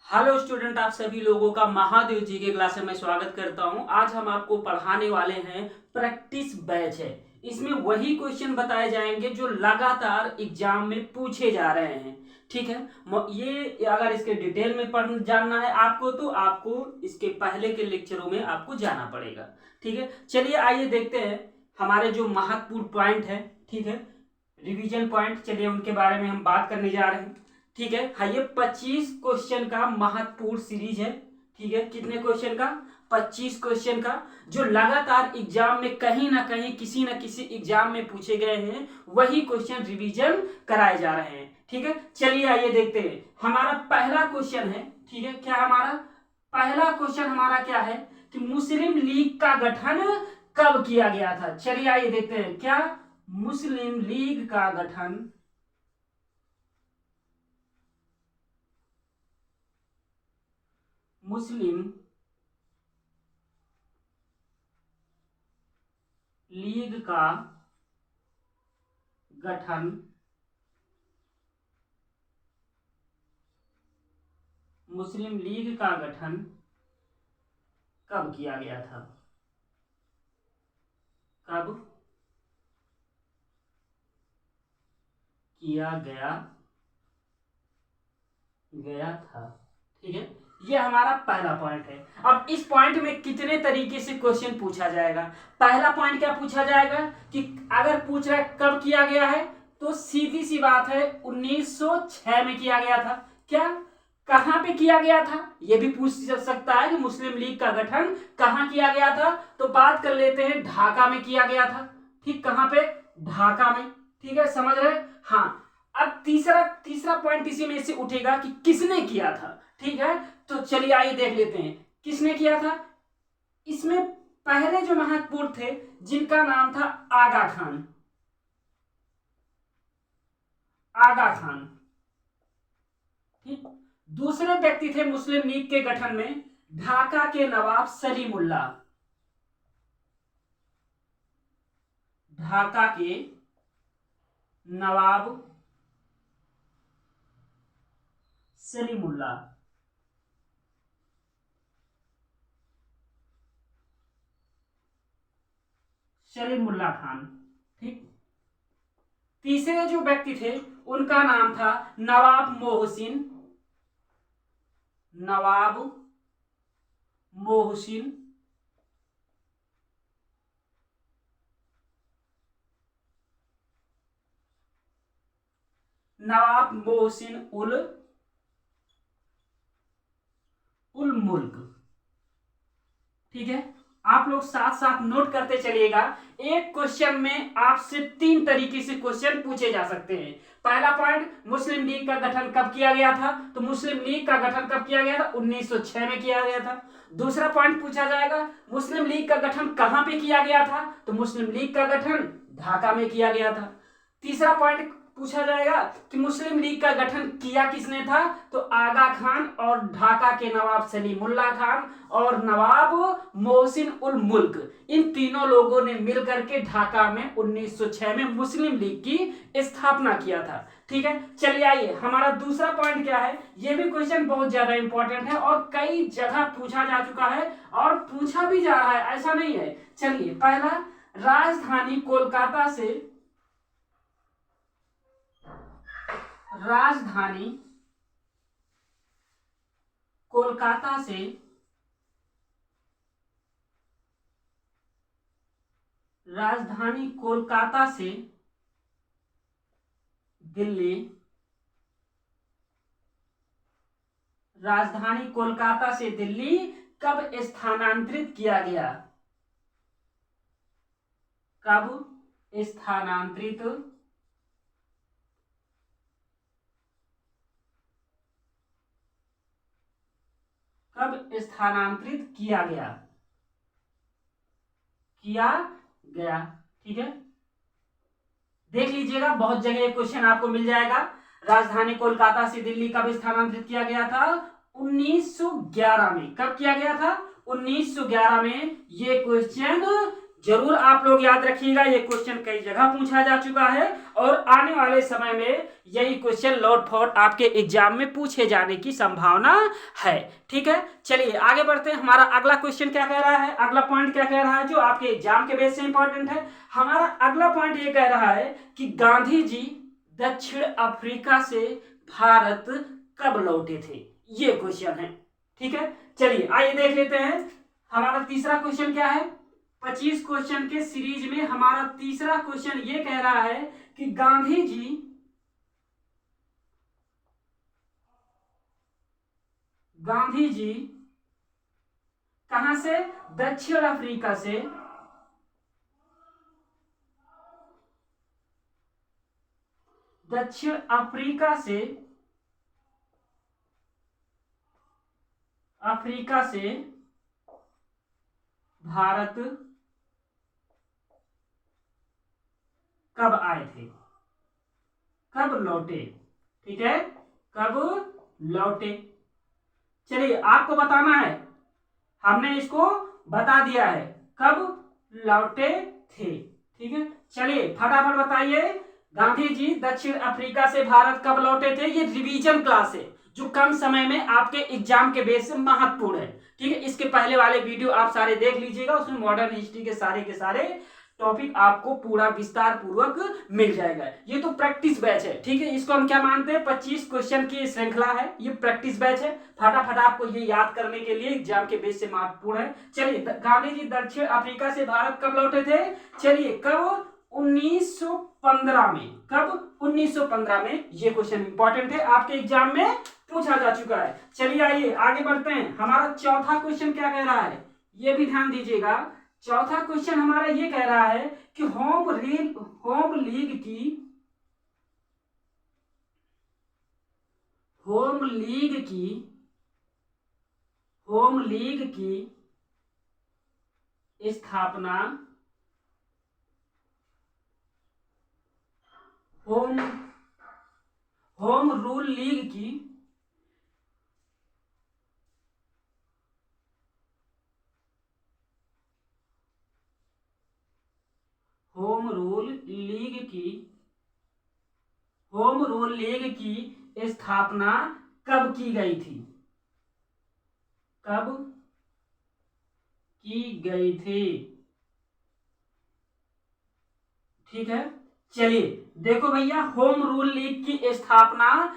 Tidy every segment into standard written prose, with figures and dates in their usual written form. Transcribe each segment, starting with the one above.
Hello student, आप सभी लोगों का महादेव जी के क्लास में मैं स्वागत करता हूं। आज हम आपको पढ़ाने वाले हैं प्रैक्टिस बैच है। इसमें वही क्वेश्चन बताए जाएंगे जो लगातार एग्जाम में पूछे जा रहे हैं। ठीक है, ये अगर इसके डिटेल में पढ़ जानना है आपको तो आपको इसके पहले के लेक्चरों में आपको जाना पड़ेगा। ठीक है, चलिए आइए देखते हैं हमारे जो महत्वपूर्ण पॉइंट है। ठीक है, रिवीजन पॉइंट, चलिए उनके बारे में हम बात करने जा रहे हैं। ठीक है, हाँ, ये 25 क्वेश्चन का महत्वपूर्ण सीरीज है। ठीक है, कितने क्वेश्चन का? 25 क्वेश्चन का, जो लगातार एग्जाम में कहीं ना कहीं किसी ना किसी एग्जाम में पूछे गए हैं। वही क्वेश्चन रिवीजन कराए जा रहे हैं। ठीक है, चलिए आइए देखते हैं। हमारा पहला क्वेश्चन है, ठीक है, क्या हमारा पहला क्वेश्चन हमारा क्या है कि मुस्लिम लीग का गठन कब किया गया था? चलिए आइए देखते हैं। क्या मुस्लिम लीग का गठन मुस्लिम लीग का गठन मुस्लिम लीग का गठन कब किया गया था? कब किया गया गया था? ठीक है, ये हमारा पहला पॉइंट है। अब इस पॉइंट में कितने तरीके से क्वेश्चन पूछा जाएगा? पहला पॉइंट क्या पूछा जाएगा कि अगर पूछ रहा है कब किया गया है, तो सीधी सी बात है 1906 में किया गया था। क्या कहां पे किया गया था? यह भी पूछ सकता है कि मुस्लिम लीग का गठन कहां किया गया था। तो बात कर लेते हैं, ढाका में किया गया था। ठीक, कहां पे? ढाका में। ठीक है, समझ रहे? हाँ। अब तीसरा तीसरा पॉइंट इसी में से उठेगा कि किसने किया था। ठीक है, तो चलिए आइए देख लेते हैं किसने किया था। इसमें पहले जो महत्वपूर्ण थे जिनका नाम था आगा खान। आगा खान। ठीक, दूसरे व्यक्ति थे मुस्लिम लीग के गठन में ढाका के नवाब सलीमुल्लाह। ढाका के नवाब सलीमुल्लाह। सलीमुल्लाह खान। ठीक, तीसरे जो व्यक्ति थे उनका नाम था नवाब मोहसिन। नवाब मोहसिन नवाब मोहसिन उल मुल्क। ठीक है, आप लोग साथ साथ नोट करते चलिएगा। एक क्वेश्चन में आपसे 3 तरीके से क्वेश्चन पूछे जा सकते हैं। पहला पॉइंट, मुस्लिम लीग का गठन कब किया गया था? तो मुस्लिम लीग का गठन कब किया गया था? 1906 में किया गया था। दूसरा पॉइंट पूछा जाएगा, मुस्लिम लीग का गठन कहां पे किया गया था? तो मुस्लिम लीग का गठन ढाका में किया गया था। तीसरा पॉइंट पूछा जाएगा कि मुस्लिम लीग का गठन किया किसने था? तो आगा खान और ढाका के नवाब सलीमुल्लाह खान और नवाब मोहसिन उल मुल्क, इन तीनों लोगों ने मिलकर के ढाका में 1906 में मुस्लिम लीग की स्थापना किया था। ठीक है, चलिए आइए हमारा दूसरा पॉइंट क्या है। यह भी क्वेश्चन बहुत ज्यादा इंपॉर्टेंट है और कई जगह पूछा जा चुका है और पूछा भी जा रहा है, ऐसा नहीं है। चलिए, पहला, राजधानी कोलकाता से राजधानी कोलकाता से राजधानी कोलकाता से दिल्ली राजधानी कोलकाता से दिल्ली कब स्थानांतरित किया गया? कब स्थानांतरित कब स्थानांतरित किया गया? ठीक है, देख लीजिएगा, बहुत जगह क्वेश्चन आपको मिल जाएगा। राजधानी कोलकाता से दिल्ली कब स्थानांतरित किया गया था? 1911 में। कब किया गया था? 1911 में। ये क्वेश्चन जरूर आप लोग याद रखिएगा, ये क्वेश्चन कई जगह पूछा जा चुका है और आने वाले समय में यही क्वेश्चन लौट फौट आपके एग्जाम में पूछे जाने की संभावना है। ठीक है, चलिए आगे बढ़ते हैं। हमारा अगला क्वेश्चन क्या कह रहा है, अगला पॉइंट क्या कह रहा है जो आपके एग्जाम के बेस से इंपॉर्टेंट है। हमारा अगला पॉइंट ये कह रहा है कि गांधी जी दक्षिण अफ्रीका से भारत कब लौटे थे, ये क्वेश्चन है। ठीक है, चलिए आइए देख लेते हैं। हमारा तीसरा क्वेश्चन क्या है, 25 क्वेश्चन के सीरीज में हमारा तीसरा क्वेश्चन ये कह रहा है कि गांधी जी कहां से, दक्षिण अफ्रीका से दक्षिण अफ्रीका से भारत कब आए थे, कब लौटे। ठीक है, कब लौटे। चलिए आपको बताना है, हमने इसको बता दिया है कब लौटे थे। ठीक है, चलिए फटाफट बताइए, गांधी जी दक्षिण अफ्रीका से भारत कब लौटे थे। ये रिवीजन क्लास है जो कम समय में आपके एग्जाम के बेस से महत्वपूर्ण है। ठीक है, इसके पहले वाले वीडियो आप सारे देख लीजिएगा, उसमें मॉडर्न हिस्ट्री के सारे टॉपिक आपको पूरा विस्तार पूर्वक मिल जाएगा। ये तो प्रैक्टिस बैच है। ठीक है, इसको हम क्या मानते हैं, 25 क्वेश्चन की श्रृंखला है, ये प्रैक्टिस बैच है। फटाफट आपको ये याद करने के लिए एग्जाम के बेस से महत्वपूर्ण है। चलिए, गांधी जी दक्षिण अफ्रीका से भारत कब लौटे थे। चलिए, कब, 1915 में। कब, 1915 में। ये क्वेश्चन इंपॉर्टेंट है, आपके एग्जाम में पूछा जा चुका है। चलिए आइए आगे बढ़ते हैं। हमारा चौथा क्वेश्चन क्या कह रहा है, ये भी ध्यान दीजिएगा। चौथा क्वेश्चन हमारा ये कह रहा है कि होम लीग की स्थापना होम रूल लीग की होम रूल लीग की स्थापना कब की गई थी, कब की गई थी। ठीक है, चलिए देखो भैया, होम रूल लीग की स्थापना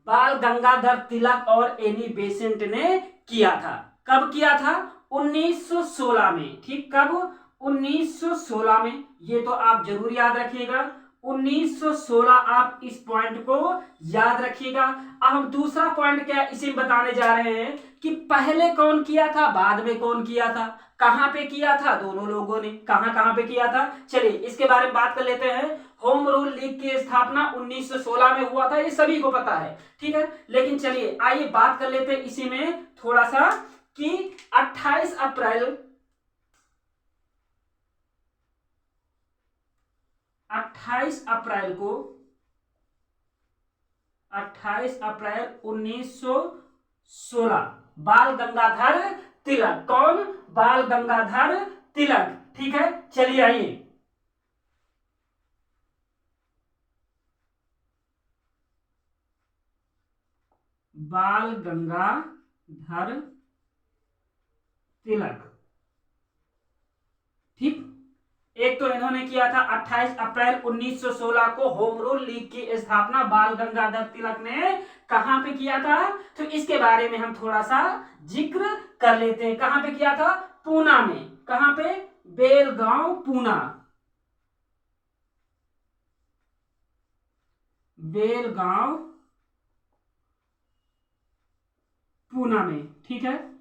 बाल गंगाधर तिलक और एनी बेसेंट ने किया था। कब किया था, 1916 में। ठीक, कब, 1916 में। ये तो आप जरूर याद रखिएगा, 1916। आप इस पॉइंट को याद रखिएगा। अब हम दूसरा पॉइंट क्या इसी में बताने जा रहे हैं कि पहले कौन किया था, बाद में कौन किया था, कहां पे किया था, दोनों लोगों ने कहां कहां पे किया था। चलिए इसके बारे में बात कर लेते हैं। होम रूल लीग की स्थापना 1916 में हुआ था, ये सभी को पता है। ठीक है, लेकिन चलिए आइए बात कर लेते हैं इसी में थोड़ा सा कि 28 अप्रैल 28 अप्रैल 1916 बाल गंगाधर तिलक। कौन, बाल गंगाधर तिलक। ठीक है, चलिए आइए, बाल गंगाधर तिलक। ठीक, एक तो इन्होंने किया था 28 अप्रैल 1916 को होम रूल लीग की स्थापना बाल गंगाधर तिलक ने कहां पे किया था, तो इसके बारे में हम थोड़ा सा जिक्र कर लेते हैं। कहां पे किया था, पूना में। कहां पे, बेलगांव पूना, बेलगांव पूना में। ठीक है,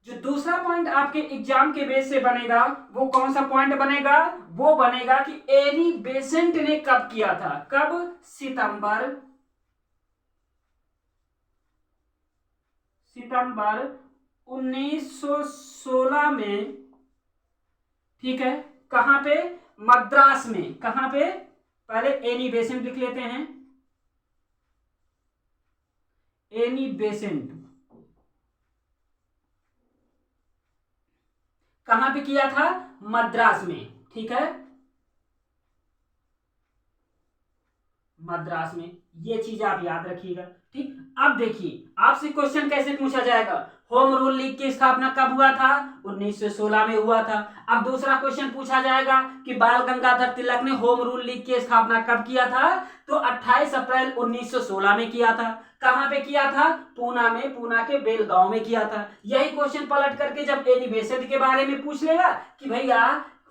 जो दूसरा पॉइंट आपके एग्जाम के बेस से बनेगा वो कौन सा पॉइंट बनेगा, वो बनेगा कि एनी बेसेंट ने कब किया था। कब, सितंबर 1916 में। ठीक है, कहां पे, मद्रास में। कहां पे, पहले एनी बेसेंट लिख लेते हैं, एनी बेसेंट कहां पे किया था? मद्रास में। ठीक है, मद्रास में। ये चीज आप याद रखिएगा। ठीक, अब देखिए आपसे क्वेश्चन कैसे पूछा जाएगा, होम रूल लीग की स्थापना कब हुआ था? 1916 में हुआ था। अब दूसरा क्वेश्चन पूछा जाएगा कि बाल गंगाधर तिलक ने होम रूल लीग की स्थापना कब किया था? तो 28 अप्रैल 1916 में किया था। कहां पे किया था? पूना में, पूना के बेलगांव में किया था। यही क्वेश्चन पलट करके जब एनी बेसेंट के बारे में पूछ लेगा कि भैया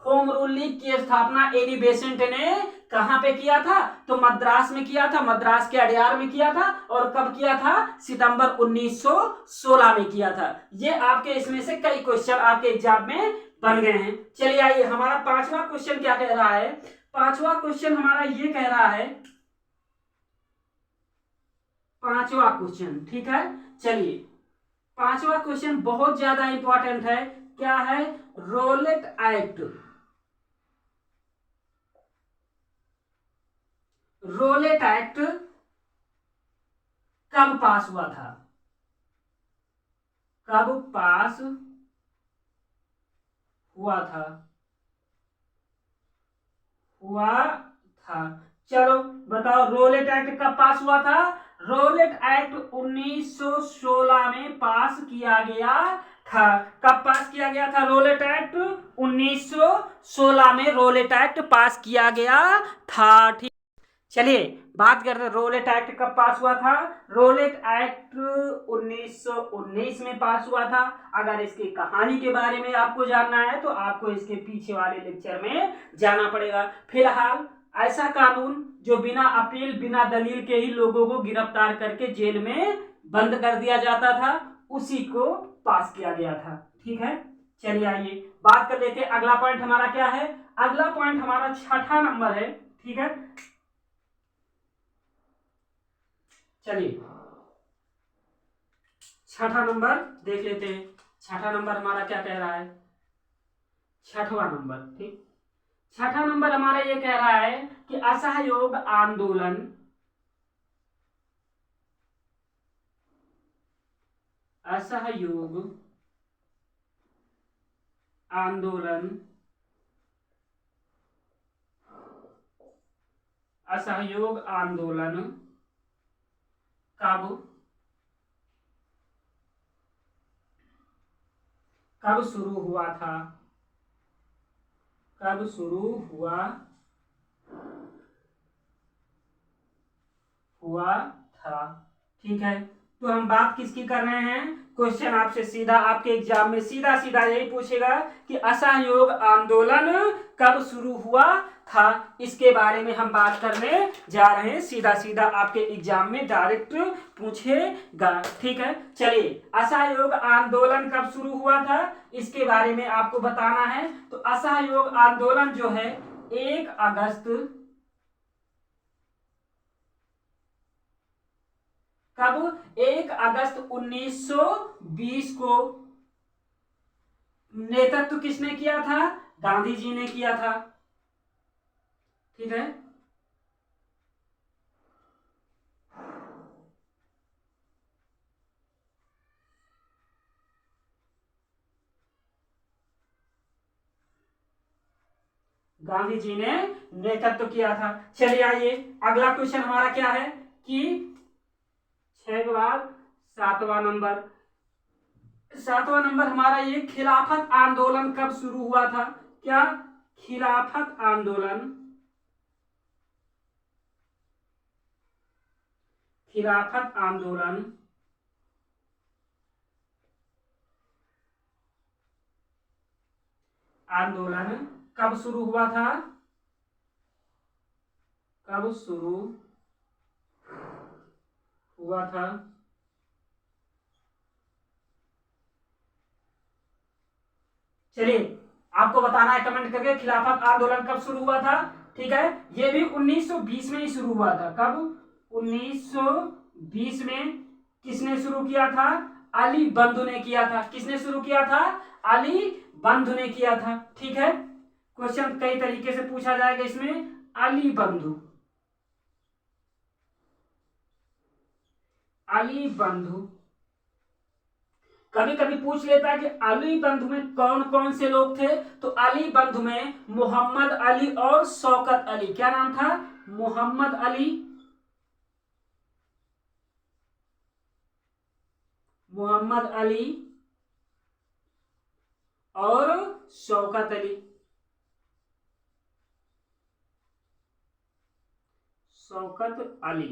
होम रूल लीग की स्थापना एनी बेसेंट ने कहां पे किया था? तो मद्रास में किया था, मद्रास के अडयार में किया था। और कब किया था? सितंबर 1916 में किया था। ये आपके इसमें से कई क्वेश्चन आपके एग्जाम में बन गए हैं। चलिए आइए, हमारा पांचवा क्वेश्चन क्या कह रहा है? पांचवा क्वेश्चन हमारा ये कह रहा है, पांचवा क्वेश्चन, ठीक है। चलिए, पांचवा क्वेश्चन बहुत ज्यादा इंपॉर्टेंट है। क्या है? Roulette act. रोलेट एक्ट कब पास हुआ था? कब पास हुआ था? हुआ था। चलो बताओ, रोलेट एक्ट कब पास हुआ था? रोलेट एक्ट 1916 में पास किया गया था। कब पास किया गया था रोलेट एक्ट? 1916 में रोलेट एक्ट पास किया गया था। ठीक, चलिए बात करते हैं रोलेट एक्ट कब पास हुआ था। रोलेट एक्ट 1919 में पास हुआ था। अगर इसकी कहानी के बारे में आपको जानना है तो आपको इसके पीछे वाले लेक्चर में जाना पड़ेगा। फिलहाल ऐसा कानून जो बिना अपील, बिना दलील के ही लोगों को गिरफ्तार करके जेल में बंद कर दिया जाता था, उसी को पास किया गया था। ठीक है, चलिए आइए बात कर लेते हैं। अगला पॉइंट हमारा क्या है? अगला पॉइंट हमारा छठा नंबर है। ठीक है, चलिए छठा नंबर देख लेते हैं। छठा नंबर हमारा क्या कह रहा है? छठवां नंबर। ठीक, छठा नंबर हमारा ये कह रहा है कि असहयोग आंदोलन, असहयोग आंदोलन, असहयोग आंदोलन कब कब शुरू हुआ था? कब शुरू हुआ था? ठीक है, तो हम बात किसकी कर रहे हैं? क्वेश्चन आपसे सीधा आपके एग्जाम में सीधा सीधा यही पूछेगा कि असहयोग आंदोलन कब शुरू हुआ था। इसके बारे में हम बात करने जा रहे हैं। सीधा सीधा आपके एग्जाम में डायरेक्ट पूछेगा। ठीक है, चलिए असहयोग आंदोलन कब शुरू हुआ था इसके बारे में आपको बताना है। तो असहयोग आंदोलन जो है 1 अगस्त, कब? 1 अगस्त 1920 को नेतृत्व किसने किया था? गांधी जी ने किया था। ठीक है, गांधी जी ने नेतृत्व किया था। चलिए आइए, अगला क्वेश्चन हमारा क्या है कि 6 के बाद 7वां नंबर। 7वां नंबर हमारा ये, खिलाफत आंदोलन कब शुरू हुआ था? क्या? खिलाफत आंदोलन, खिलाफत आंदोलन आंदोलन कब शुरू हुआ था? कब शुरू हुआ था? चलिए आपको बताना है कमेंट करके, खिलाफत आंदोलन कब शुरू हुआ था। ठीक है, ये भी 1920 में ही शुरू हुआ था। कब? 1920 में। किसने शुरू किया था? अली बंधु ने किया था। किसने शुरू किया था? अली बंधु ने किया था। ठीक है, क्वेश्चन कई तरीके से पूछा जाएगा इसमें। अली बंधु, अली बंधु कभी कभी पूछ लेता है कि अली बंधु में कौन कौन से लोग थे, तो अली बंधु में मोहम्मद अली और शौकत अली, क्या नाम था, मोहम्मद अली, मोहम्मद अली और शौकत अली, शौकत अली,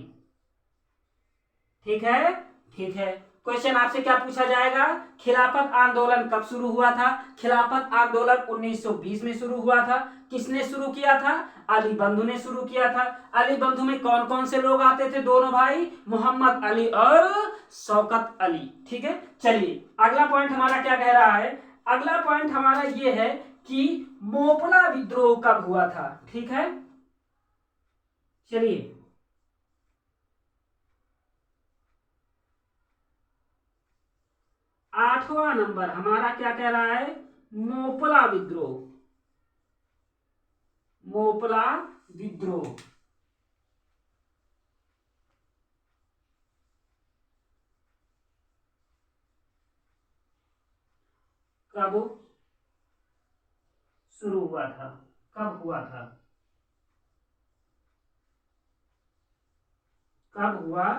ठीक है, ठीक है। क्वेश्चन आपसे क्या पूछा जाएगा, खिलाफत आंदोलन कब शुरू हुआ था, खिलाफत आंदोलन 1920 में शुरू हुआ था, किसने शुरू किया था, अली बंधु ने शुरू किया था। अली बंधु में कौन कौन से लोग आते थे, दोनों भाई, मोहम्मद अली और शौकत अली, ठीक है। चलिए अगला पॉइंट हमारा क्या कह रहा है, अगला पॉइंट हमारा ये है कि मोपला विद्रोह कब हुआ था, ठीक है। चलिए 8वां नंबर हमारा क्या कह रहा है, मोपला विद्रोह, मोपला विद्रोह कब शुरू हुआ था, कब हुआ था, कब हुआ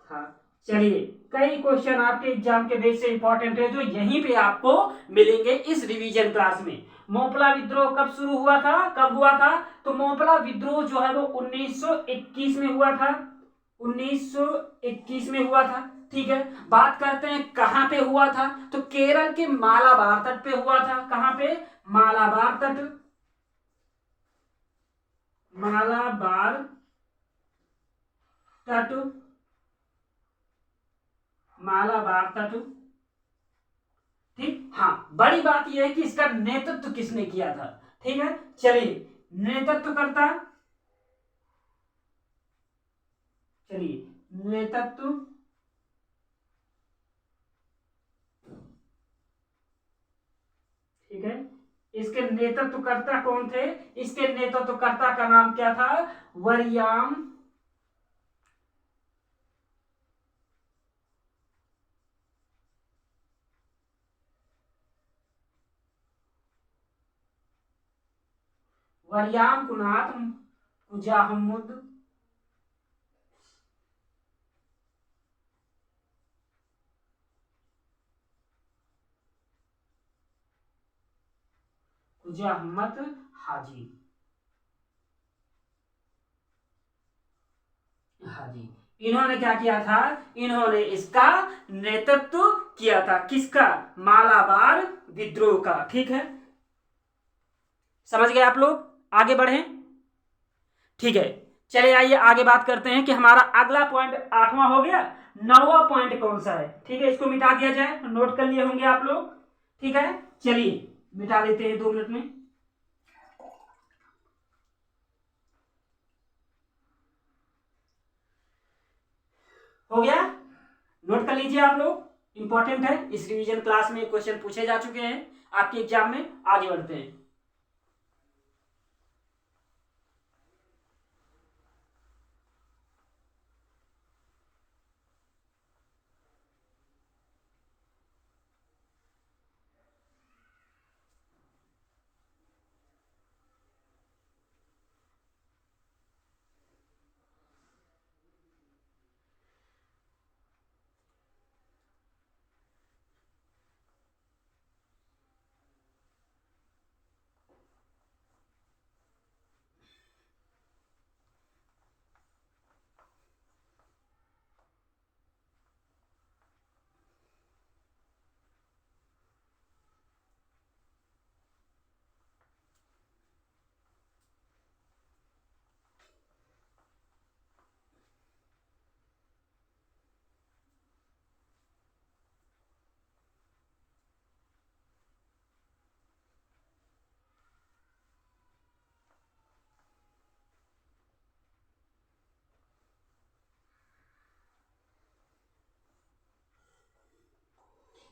था। चलिए कई क्वेश्चन आपके एग्जाम के बेस से इंपॉर्टेंट है जो यहीं पे आपको मिलेंगे इस रिवीजन क्लास में। मोपला विद्रोह कब शुरू हुआ था, कब हुआ था, तो मोपला विद्रोह जो है वो 1921 में हुआ था, 1921 में हुआ था, ठीक है। बात करते हैं कहां पे हुआ था, तो केरल के मालाबार तट पे हुआ था, कहां पे, मालाबार तट, मालाबार तट, मालाबार तट, ठीक। हाँ बड़ी बात यह है कि इसका नेतृत्व किसने किया था, ठीक है। चलिए नेतृत्व करता, चलिए नेतृत्व, ठीक है, इसके नेतृत्वकर्ता कौन थे, इसके नेतृत्वकर्ता का नाम क्या था, वरियाम, वरियाम कुनात मुजाहमुद मुजाहमद हाजी, हाजी, इन्होंने क्या किया था, इन्होंने इसका नेतृत्व किया था, किसका, मालाबार विद्रोह का, ठीक है। समझ गए आप लोग, आगे बढ़े, ठीक है। चलिए आइए आगे बात करते हैं कि हमारा अगला पॉइंट 8वां हो गया, 9वां पॉइंट कौन सा है, ठीक है। इसको मिटा दिया जाए, नोट कर लिए होंगे आप लोग, ठीक है। चलिए मिटा देते हैं 2 मिनट में, हो गया, नोट कर लीजिए आप लोग, इंपॉर्टेंट है, इस रिवीजन क्लास में क्वेश्चन पूछे जा चुके हैं आपके एग्जाम में। आगे बढ़ते हैं,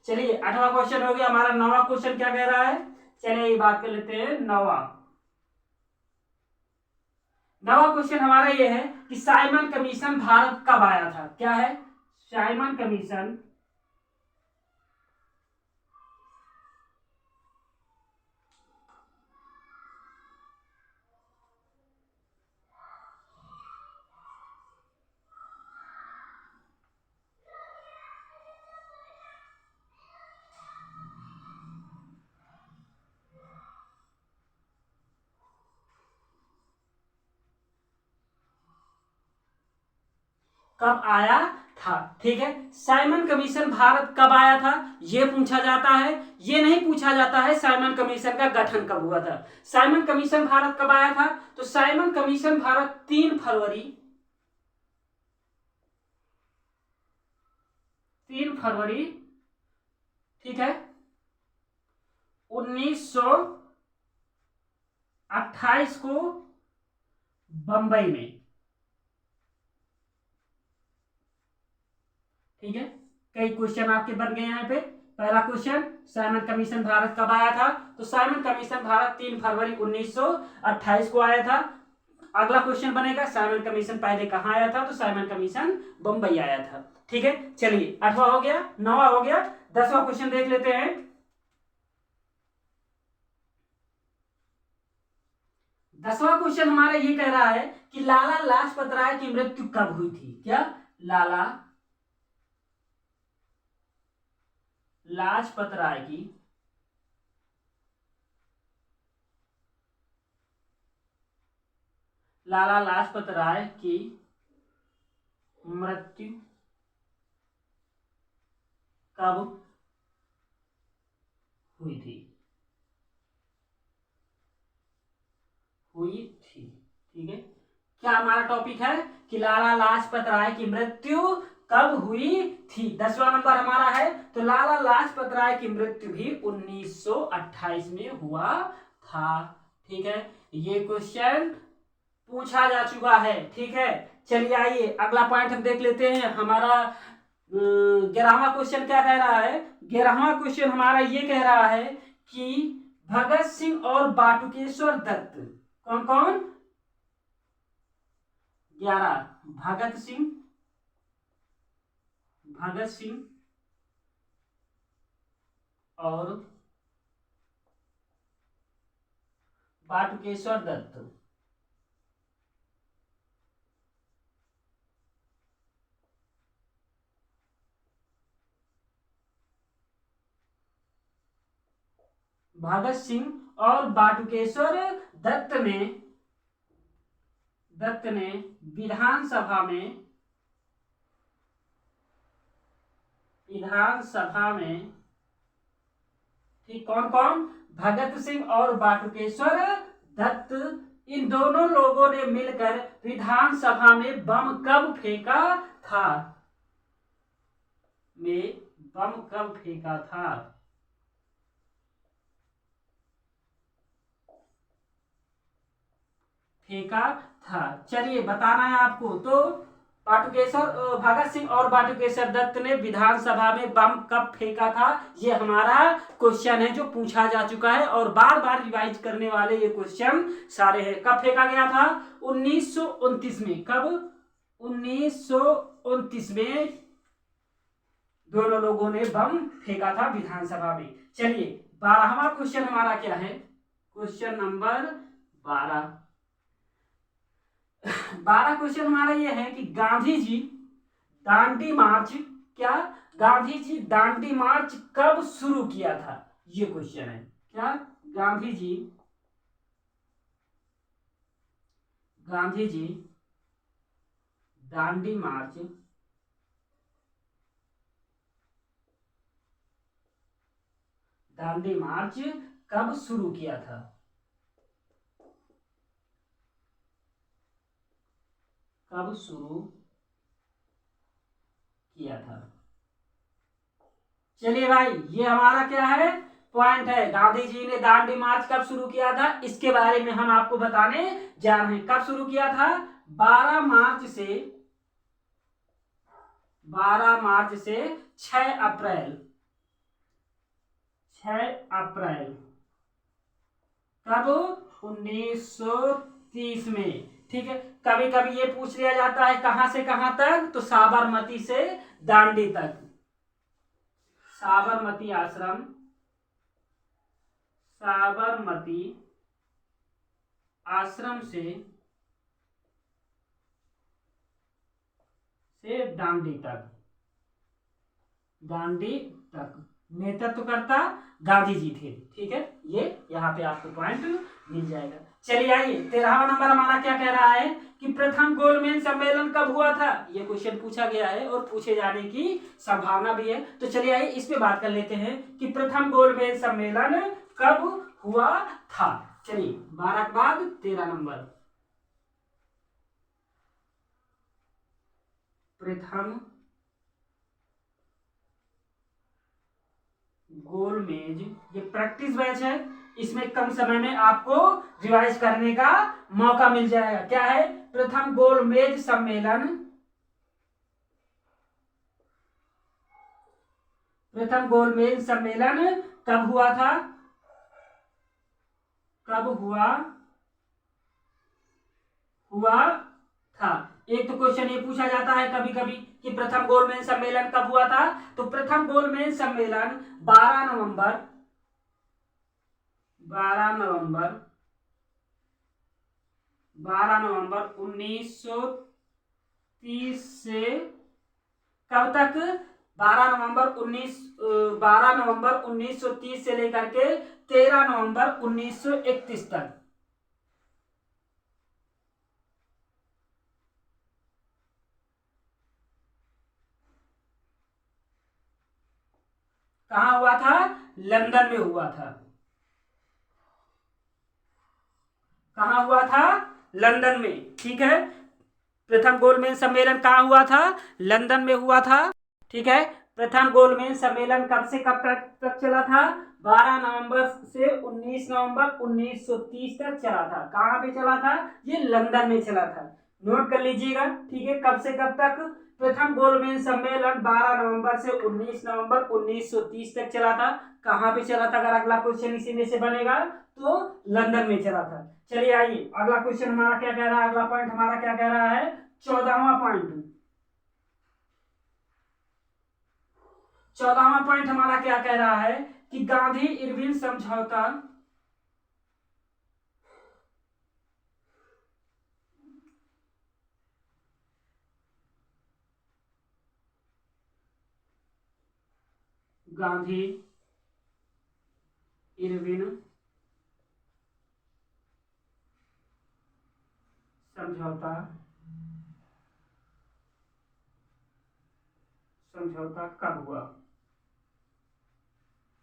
चलिए 8वां क्वेश्चन हो गया हमारा। 9वां क्वेश्चन क्या कह रहा है, चलिए ये बात कर लेते हैं। 9वां क्वेश्चन हमारा ये है कि साइमन कमीशन भारत कब आया था, क्या है, साइमन कमीशन कब आया था। ठीक है, साइमन कमीशन भारत कब आया था ये पूछा जाता है। ये नहीं पूछा जाता है साइमन कमीशन का गठन कब हुआ था। साइमन कमीशन भारत कब आया था, तो साइमन कमीशन भारत 3 फरवरी 3 फरवरी, ठीक है, 1928 को बंबई में। ठीक है, कई क्वेश्चन आपके बन गए यहाँ पे। पहला क्वेश्चन, साइमन कमीशन भारत कब आया था, तो साइमन कमीशन भारत 3 फरवरी 1928 को आया था। अगला क्वेश्चन बनेगा, साइमन कमीशन पहले कहाँ आया था, तो साइमन कमीशन बंबई आया था। ठीक है, चलिए 8वां हो गया, 9वां हो गया, 10वां क्वेश्चन देख लेते हैं। 10वां क्वेश्चन हमारा ये कह रहा है कि लाला लाजपत राय की मृत्यु कब हुई थी। क्या, लाला लाजपत राय की लाला लाजपत राय की मृत्यु कब हुई थी, ठीक है, क्या हमारा टॉपिक है कि लाला लाजपत राय की मृत्यु कब हुई थी। 10वां नंबर हमारा है, तो लाला लाजपत राय की मृत्यु भी 1928 में हुआ था। ठीक है, ये क्वेश्चन पूछा जा चुका है। ठीक है, चलिए आइए अगला पॉइंट हम देख लेते हैं। हमारा 11वां क्वेश्चन क्या कह रहा है। 11वां क्वेश्चन हमारा ये कह रहा है कि भगत सिंह और बाटुकेश्वर दत्त, कौन कौन, 11, भगत सिंह और बाटुकेश्वर दत्त भगत सिंह और बाटुकेश्वर दत्त ने विधानसभा में, ठीक, कौन कौन, भगत सिंह और बाटुकेश्वर दत्त, इन दोनों लोगों ने मिलकर विधानसभा में बम कब फेंका था, फेंका था। चलिए बताना है आपको, तो भगत सिंह और बाटुकेश्वर दत्त ने विधानसभा में बम कब फेंका था, ये हमारा क्वेश्चन है जो पूछा जा चुका है और बार बार रिवाइज करने वाले ये क्वेश्चन सारे हैं। कब फेंका गया था, 1929 में। कब, 1929 में दोनों लोगों ने बम फेंका था विधानसभा में। चलिए 12वां क्वेश्चन हमारा क्या है, क्वेश्चन नंबर 12 क्वेश्चन हमारा ये है कि गांधी जी दांडी मार्च, क्या, गांधी जी दांडी मार्च कब शुरू किया था, ये क्वेश्चन है। क्या, गांधी जी दांडी मार्च कब शुरू किया था, कब शुरू किया था। चलिए भाई, ये हमारा क्या है, पॉइंट है। गांधी जी ने दांडी मार्च कब शुरू किया था, इसके बारे में हम आपको बताने जा रहे हैं। कब शुरू किया था, 12 मार्च से 6 अप्रैल, कब, 1930 में। ठीक है, कभी कभी ये पूछ लिया जाता है कहां से कहां तक, तो साबरमती से दांडी तक, साबरमती आश्रम से दांडी तक, नेतृत्वकर्ता गांधी जी थे। ठीक है, ये यहाँ पे आपको पॉइंट मिल जाएगा। चलिए आइए, 13वां नंबर हमारा क्या कह रहा है कि प्रथम गोलमेज सम्मेलन कब हुआ था। ये क्वेश्चन पूछा गया है और पूछे जाने की संभावना भी है। तो चलिए आइए इस पे बात कर लेते हैं कि प्रथम गोलमेज सम्मेलन कब हुआ था। चलिए 12 के बाद 13 नंबर, प्रथम गोलमेज, ये प्रैक्टिस बैच है, इसमें कम समय में आपको रिवाइज करने का मौका मिल जाएगा। क्या है, प्रथम गोलमेज सम्मेलन, प्रथम गोलमेज सम्मेलन कब हुआ था, कब हुआ था। एक तो क्वेश्चन ये पूछा जाता है कभी कभी कि प्रथम गोलमेज सम्मेलन कब हुआ था। तो प्रथम गोलमेज सम्मेलन 12 नवंबर 1930 से कब तक, 12 नवंबर 1930 से लेकर के 13 नवंबर 1931 तक। कहां हुआ था, लंदन में हुआ था। कहां हुआ था, लंदन में। ठीक है, प्रथम गोलमेज सम्मेलन कहां हुआ था, लंदन में हुआ था। ठीक है, प्रथम गोलमेज सम्मेलन कब से कब तक चला था, 12 नवंबर से 19 नवंबर 1930 तक चला था। कहां पे चला था, ये लंदन में चला था। नोट कर लीजिएगा। ठीक है, कब से कब तक, प्रथम गोलमेज सम्मेलन 12 नवंबर से 19 नवंबर 1930 तक चला था। कहां पे चला था, अगर अगला क्वेश्चन इसी में से बनेगा तो लंदन में चला था। चलिए आइए, अगला क्वेश्चन हमारा क्या कह रहा है, अगला पॉइंट हमारा क्या कह रहा है, 14वां पॉइंट। 14वां पॉइंट हमारा क्या कह रहा है कि गांधी इरविन समझौता, गांधी इरविन समझौता, समझौता कब हुआ,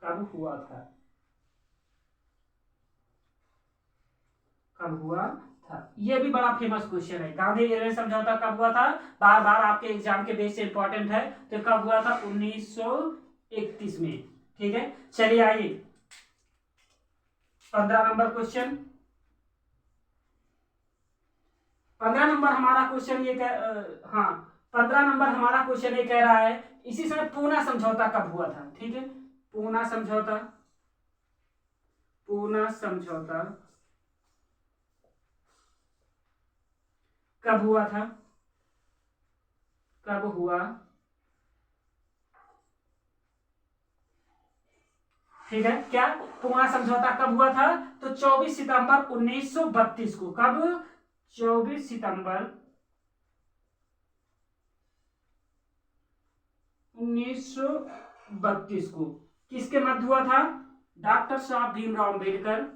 कब हुआ था, कब हुआ था। ये भी बड़ा फेमस क्वेश्चन है, गांधी इरविन समझौता कब हुआ था, बार बार आपके एग्जाम के बेस से इंपॉर्टेंट है। तो कब हुआ था, 1931 में। ठीक है, चलिए आइए 15 नंबर क्वेश्चन। 15 नंबर हमारा क्वेश्चन ये हाँ, 15 नंबर हमारा क्वेश्चन ये कह रहा है इसी समय पूना समझौता कब हुआ था। ठीक है, पूना समझौता, पूना समझौता कब हुआ था, कब हुआ। ठीक है, क्या पूना समझौता कब हुआ था, तो 24 सितंबर 1932 को। कब, 24 सितंबर 1932 को। किसके मध्य हुआ था, डॉक्टर साहब भीमराव अंबेडकर,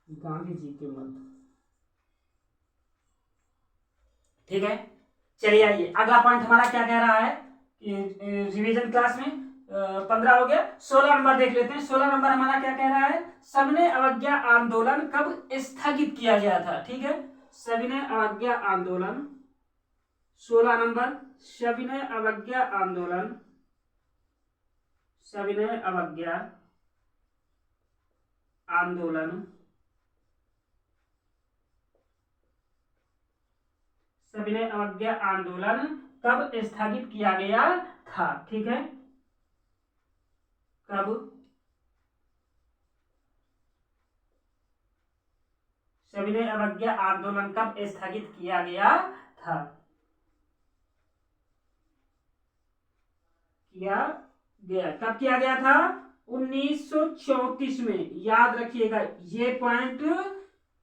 गांधी जी के मध्य। ठीक है, चलिए आइए, अगला पॉइंट हमारा क्या कह रहा है कि रिवीजन क्लास में 15 हो गया। 16 नंबर देख लेते हैं। 16 नंबर हमारा क्या कह रहा है, सविनय अवज्ञा आंदोलन कब स्थगित किया गया था। ठीक है, सविनय अवज्ञा आंदोलन, 16 नंबर, सविनय अवज्ञा आंदोलन, सविनय अवज्ञा आंदोलन, सविनय अवज्ञा आंदोलन कब स्थगित किया गया था। ठीक है, कब सविनय अवज्ञा आंदोलन कब स्थगित किया गया था? कब किया गया था? 1934 में। याद रखिएगा, ये पॉइंट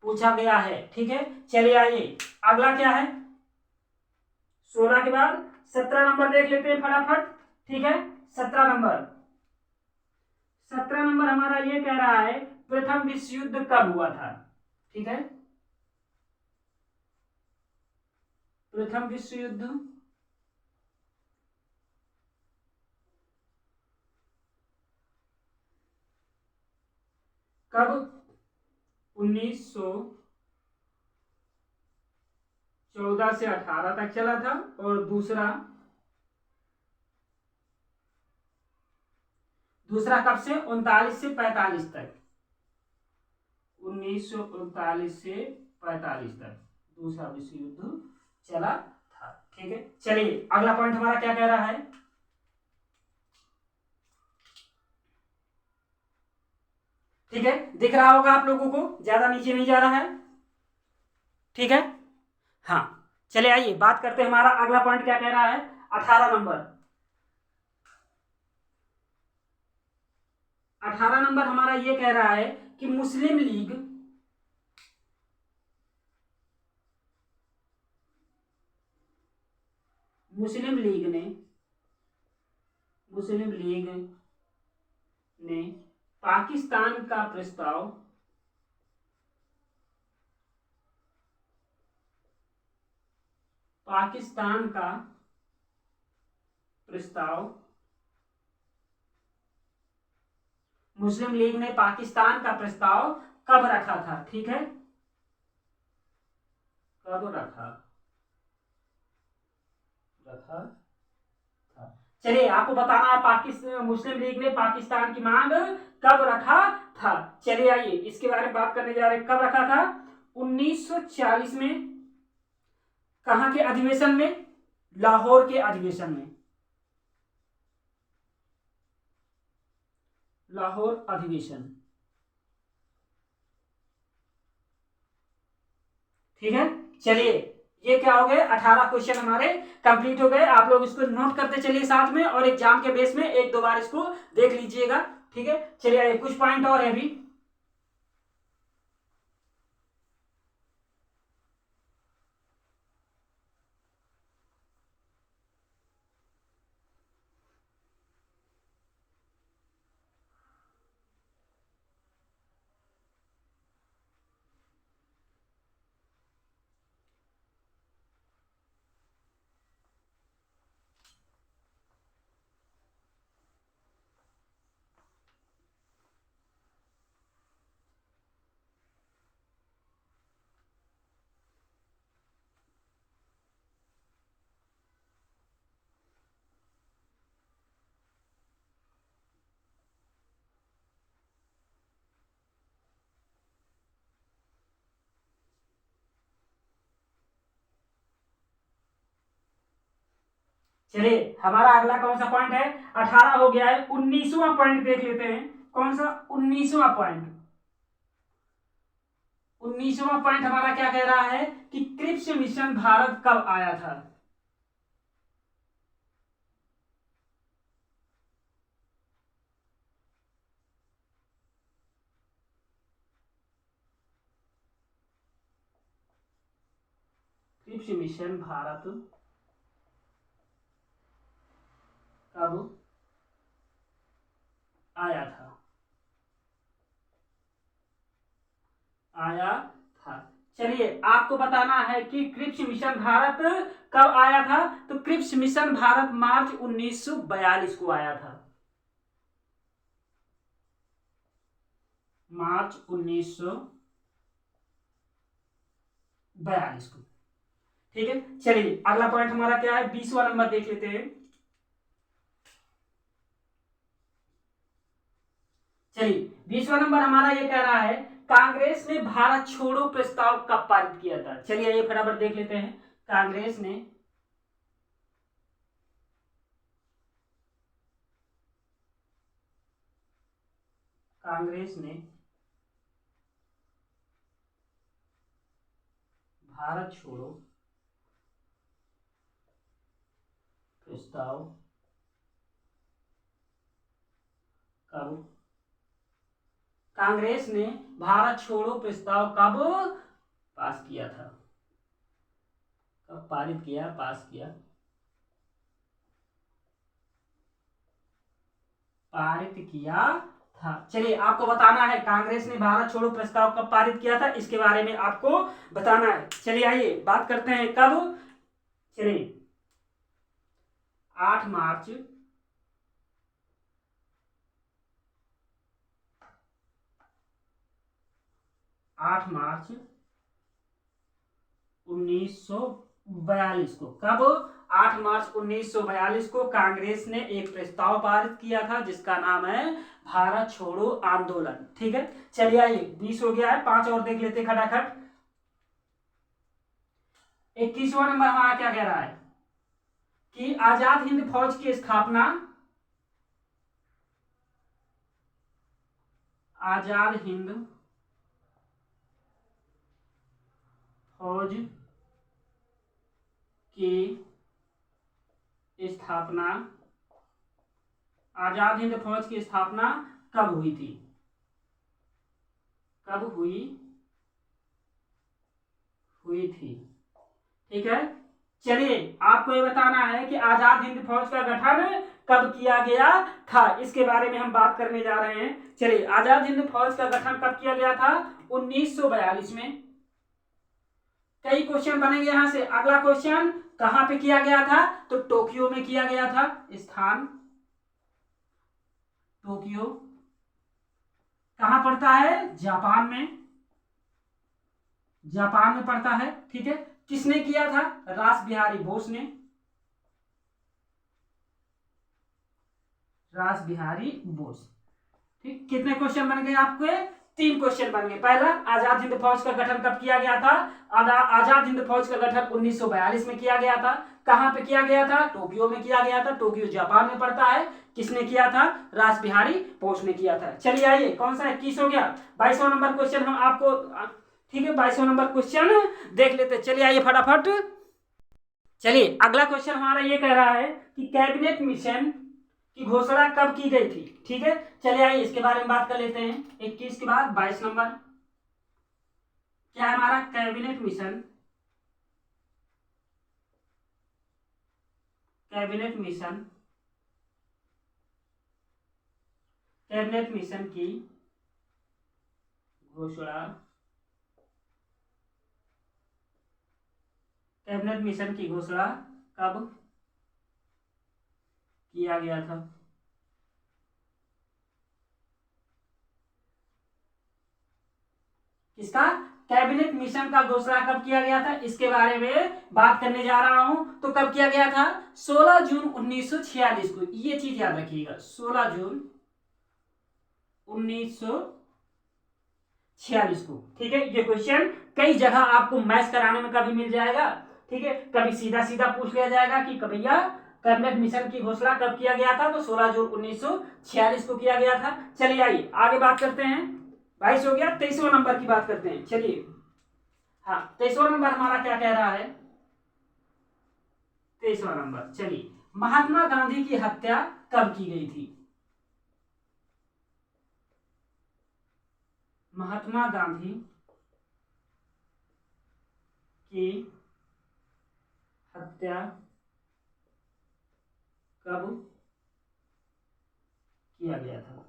पूछा गया है। ठीक है, चलिए आइए अगला क्या है। 16 के बाद 17 नंबर देख लेते हैं फटाफट। ठीक है, 17 नंबर हमारा ये कह रहा है प्रथम विश्व युद्ध कब हुआ था? ठीक है, प्रथम विश्व युद्ध कब? 1914 से 18 तक चला था। और दूसरा कब से? 39 से 45 तक। 1939 से 45 तक दूसरा विश्व युद्ध चला था। ठीक है, चलिए अगला पॉइंट हमारा क्या कह रहा है। ठीक है, दिख रहा होगा आप लोगों को, ज्यादा नीचे नहीं जा रहा है। ठीक है, हाँ, चले आइए बात करते हैं। हमारा अगला पॉइंट क्या कह रहा है? 18 नंबर। 18 नंबर हमारा ये कह रहा है कि मुस्लिम लीग ने पाकिस्तान का प्रस्ताव मुस्लिम लीग ने पाकिस्तान का प्रस्ताव कब रखा था? ठीक है, कब रखा था? चलिए आपको बताना है पाकिस्तान मुस्लिम लीग ने पाकिस्तान की मांग कब रखा था। चलिए आइए इसके बारे में बात करने जा रहे हैं। कब रखा था? 1940 में। कहां के अधिवेशन में? लाहौर के अधिवेशन में। लाहौर अधिवेशन। ठीक है, चलिए ये क्या हो गए? 18 क्वेश्चन हमारे कंप्लीट हो गए। आप लोग इसको नोट करते चलिए साथ में, और एग्जाम के बेस में एक दो बार इसको देख लीजिएगा। ठीक है, चलिए कुछ पॉइंट और है अभी। चलिए हमारा अगला कौन सा पॉइंट है? 18 हो गया है। 19वां पॉइंट देख लेते हैं। कौन सा? 19वां पॉइंट। 19वां पॉइंट हमारा क्या कह रहा है कि क्रिप्स मिशन भारत कब आया था? क्रिप्स मिशन भारत कब आया था? चलिए आपको बताना है कि क्रिप्स मिशन भारत कब आया था। तो क्रिप्स मिशन भारत मार्च 1942 को आया था। मार्च 1942 को। ठीक है, चलिए अगला पॉइंट हमारा क्या है? 20वां नंबर देख लेते हैं। चलिए 20वां नंबर हमारा ये कह रहा है कांग्रेस ने भारत छोड़ो प्रस्ताव कब पारित किया था? चलिए ये फटाफट देख लेते हैं। कांग्रेस ने भारत छोड़ो प्रस्ताव कब, कांग्रेस ने भारत छोड़ो प्रस्ताव कब पास किया था, कब पारित किया, पास किया, पारित किया था। चलिए आपको बताना है कांग्रेस ने भारत छोड़ो प्रस्ताव कब पारित किया था, इसके बारे में आपको बताना है। चलिए आइए बात करते हैं कब। चलिए 8 मार्च 1942 को, कब 8 मार्च 1942 को कांग्रेस ने एक प्रस्ताव पारित किया था जिसका नाम है भारत छोड़ो आंदोलन। ठीक है, चलिए आइए 20 हो गया है, 5 और देख लेते खटाखट। 21वां नंबर हमारा क्या कह रहा है कि आजाद हिंद फौज की स्थापना, आजाद हिंद फौज की स्थापना, आजाद हिंद फौज की स्थापना कब हुई थी, कब हुई थी। ठीक है, चलिए आपको ये बताना है कि आजाद हिंद फौज का गठन कब किया गया था, इसके बारे में हम बात करने जा रहे हैं। चलिए आजाद हिंद फौज का गठन कब किया गया था, 1942 में। कई क्वेश्चन बनेंगे यहां से। अगला क्वेश्चन कहां पे किया गया था, तो टोक्यो में किया गया था, स्थान टोक्यो कहां पड़ता है, जापान में, जापान में पड़ता है। ठीक है, किसने किया था, रास बिहारी बोस ने, रास बिहारी बोस। ठीक, कितने क्वेश्चन बन गए आपके, 3 क्वेश्चन बन गए। पहला, आजाद हिंद फौज का गठन कब किया गया था, आजाद हिंद फौज का गठन 1942 में किया गया था। कहां पे किया गया था, टोक्यो में किया गया था, टोक्यो जापान में पड़ता है। किसने किया था, रास बिहारी बोस ने किया था। चलिए आइए, कौन सा 21 हो गया, 22वां नंबर क्वेश्चन हम आपको, ठीक है 22वां नंबर क्वेश्चन देख लेते। चलिए आइए फटाफट। चलिए अगला क्वेश्चन हमारा ये कह रहा है कि कैबिनेट मिशन की घोषणा कब की गई थी। ठीक है, चलिए आइए इसके बारे में बात कर लेते हैं। 21 के बाद 22 नंबर क्या है हमारा, cabinet mission, cabinet mission, cabinet mission की घोषणा, कैबिनेट मिशन की घोषणा कब किया गया था, किसका, कैबिनेट मिशन का घोषणा कब किया गया था, इसके बारे में बात करने जा रहा हूं। तो कब किया गया था, 16 जून 1946 को, ये चीज याद रखिएगा, 16 जून 1946 को। ठीक है, ये क्वेश्चन कई जगह आपको मैथ्स कराने में कभी मिल जाएगा। ठीक है, कभी सीधा सीधा पूछ लिया जाएगा कि भैया कैबिनेट मिशन की घोषणा कब किया गया था, तो 16 जून 1946 को किया गया था। चलिए आइए आगे बात करते हैं। 22 हो गया, 23वां नंबर की बात करते हैं। चलिए हाँ, 23वां नंबर हमारा क्या कह रहा है, 23वां नंबर, चलिए महात्मा गांधी की हत्या कब की गई थी, महात्मा गांधी की हत्या कब किया गया था,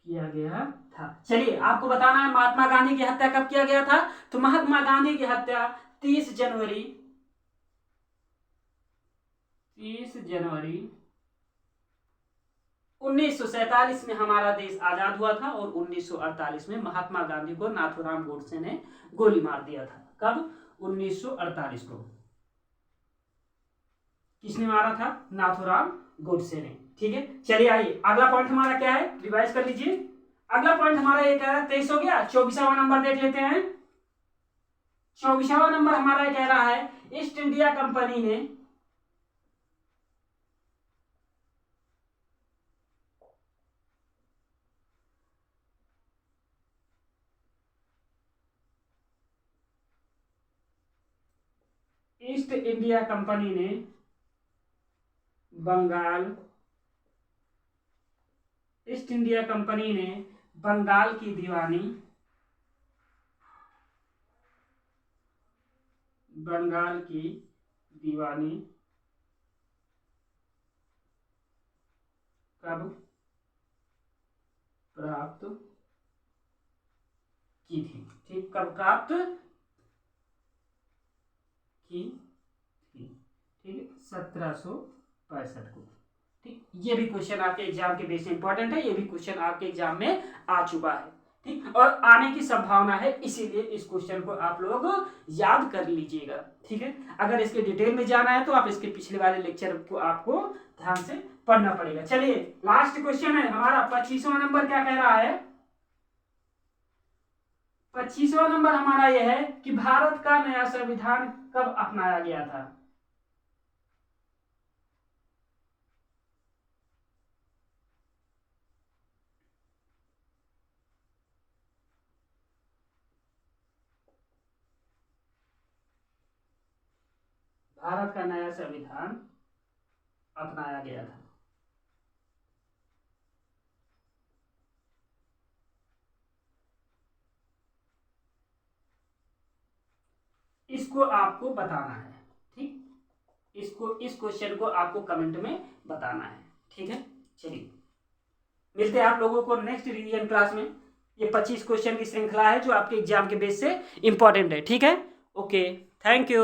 किया गया था। चलिए आपको बताना है महात्मा गांधी की हत्या कब किया गया था। तो महात्मा गांधी की हत्या 30 जनवरी 1947 में हमारा देश आजाद हुआ था, और 1948 में महात्मा गांधी को नाथूराम गोडसे ने गोली मार दिया था। कब, 1948 को। किसने मारा था, नाथूराम गोडसे ने। ठीक है, चलिए आइए अगला पॉइंट हमारा क्या है, रिवाइज कर लीजिए। अगला पॉइंट हमारा ये कह रहा है, 23 हो गया। 24वां नंबर देख लेते हैं। 24वां नंबर हमारा कह रहा है, ईस्ट इंडिया कंपनी ने ईस्ट इंडिया कंपनी ने बंगाल, ईस्ट इंडिया कंपनी ने बंगाल की दीवानी, बंगाल की दीवानी कब प्राप्त की थी। ठीक, कब प्राप्त की थी। ठीक, 1765 को। ठीक, ये भी क्वेश्चन आपके एग्जाम के बेस में इंपॉर्टेंट है, ये भी क्वेश्चन आपके एग्जाम में आ चुका है। ठीक, और आने की संभावना है, इसीलिए इस क्वेश्चन को आप लोग याद कर लीजिएगा। ठीक है, अगर इसके डिटेल में जाना है तो आप इसके पिछले वाले लेक्चर को आपको ध्यान से पढ़ना पड़ेगा। चलिए लास्ट क्वेश्चन है हमारा 25वां नंबर क्या कह रहा है। 25वां नंबर हमारा यह है कि भारत का नया संविधान कब अपनाया गया था। भारत का नया संविधान अपनाया गया था। इसको आपको बताना है। ठीक, इसको, इस क्वेश्चन को आपको कमेंट में बताना है। ठीक है, चलिए मिलते हैं आप लोगों को नेक्स्ट रिवीजन क्लास में। ये 25 क्वेश्चन की श्रृंखला है जो आपके एग्जाम के बेस से इंपॉर्टेंट है। ठीक है, ओके, थैंक यू।